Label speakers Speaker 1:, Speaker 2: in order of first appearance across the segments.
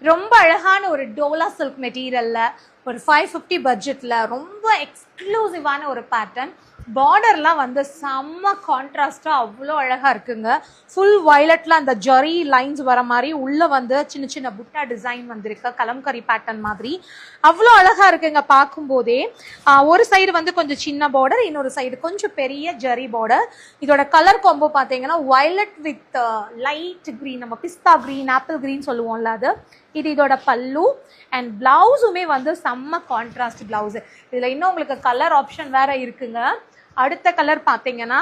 Speaker 1: ரொம்ப அழகான ஒரு டோலா சில்க் மெட்டீரியல்ல ஒரு 550 பட்ஜெட்ல ரொம்ப எக்ஸ்க்ளூசிவான ஒரு பேட்டர்ன். பார்டர்லாம் வந்து செம்ம கான்ட்ராஸ்டா அவ்வளோ அழகா இருக்குங்க. ஃபுல் வயலட்ல அந்த ஜரி லைன்ஸ் வர மாதிரி உள்ள வந்து சின்ன சின்ன புட்டா டிசைன் வந்திருக்கு, கலம்கரி பேட்டர்ன் மாதிரி அவ்வளோ அழகா இருக்குங்க பார்க்கும்போதே. ஒரு சைடு வந்து கொஞ்சம் சின்ன பார்டர், இன்னொரு சைடு கொஞ்சம் பெரிய ஜரி பார்டர். இதோட கலர் காம்போ பார்த்தீங்கன்னா வயலட் வித் லைட் கிரீன், நம்ம பிஸ்தா கிரீன், ஆப்பிள் கிரீன் சொல்லுவோம்ல அது. இது இதோட பல்லு அண்ட் பிளவுஸுமே வந்து செம்ம கான்ட்ராஸ்ட் பிளவுஸ். இதுல இன்னும் உங்களுக்கு கலர் ஆப்ஷன் வேற இருக்குங்க. அடுத்த கலர் பார்த்தீங்கன்னா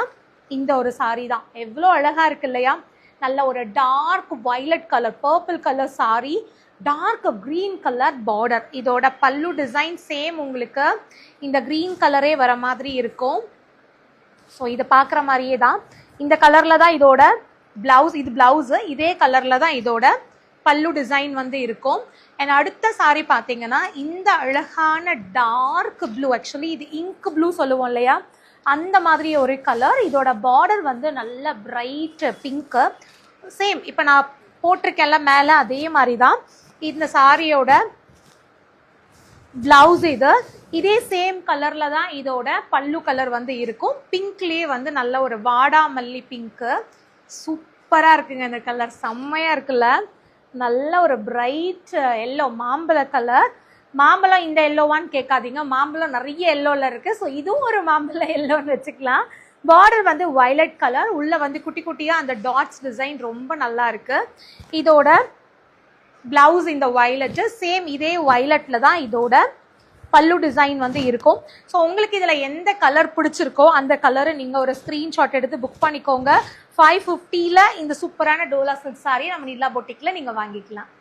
Speaker 1: இந்த ஒரு சாரி தான், எவ்வளோ அழகா இருக்கு இல்லையா? நல்ல ஒரு dark violet colour, purple colour sari, dark green colour border. இதோட பல்லு டிசைன் சேம் உங்களுக்கு இந்த கிரீன் கலரே வர மாதிரி இருக்கும். ஸோ இதை பார்க்குற மாதிரியே தான் இந்த கலர்ல தான் இதோட பிளவுஸ், இது பிளவுஸ் இதே கலர்ல தான் இதோட பல்லு டிசைன் வந்து இருக்கும். அண்ட் அடுத்த சாரி பார்த்தீங்கன்னா இந்த அழகான டார்க் ப்ளூ, ஆக்சுவலி இது இங்க் ப்ளூ சொல்லுவோம் இல்லையா, அந்த மாதிரி ஒரு கலர். இதோட பார்டர் வந்து நல்ல பிரைட் பிங்க்கு, சேம் இப்போ நான் போட்டிருக்கேன்ல மேலே அதே மாதிரி தான் இந்த சாரியோட பிளவுஸ். இதே சேம் கலர்ல தான் இதோட பல்லு கலர் வந்து இருக்கும். பிங்க்லேயே வந்து நல்ல ஒரு வாடாமல்லி பிங்க்கு, சூப்பராக இருக்குங்க இந்த கலர், செம்மையா இருக்குல்ல. நல்ல ஒரு பிரைட் எல்லோ, மாம்பழ கலர். மாம்பழம் இந்த எல்லோவான்னு கேட்காதீங்க, மாம்பழம் நிறைய எல்லோல இருக்கு. ஸோ இதுவும் ஒரு மாம்பழ எல்லோன்னு வச்சுக்கலாம். பார்டர் வந்து வயலட் கலர், உள்ள வந்து குட்டி குட்டியா அந்த டாட்ஸ் டிசைன் ரொம்ப நல்லா இருக்கு. இதோட பிளவுஸ் இந்த வயலட், சேம் இதே வயலட்ல தான் இதோட பல்லு டிசைன் வந்து இருக்கும். ஸோ உங்களுக்கு இதில் எந்த கலர் பிடிச்சிருக்கோ அந்த கலரை நீங்கள் ஒரு ஸ்க்ரீன்ஷாட் எடுத்து புக் பண்ணிக்கோங்க. 550ல் இந்த சூப்பரான டோலா சில்க் சாரி நம்ம நிலா பொட்டிக்கில் நீங்கள் வாங்கிக்கலாம்.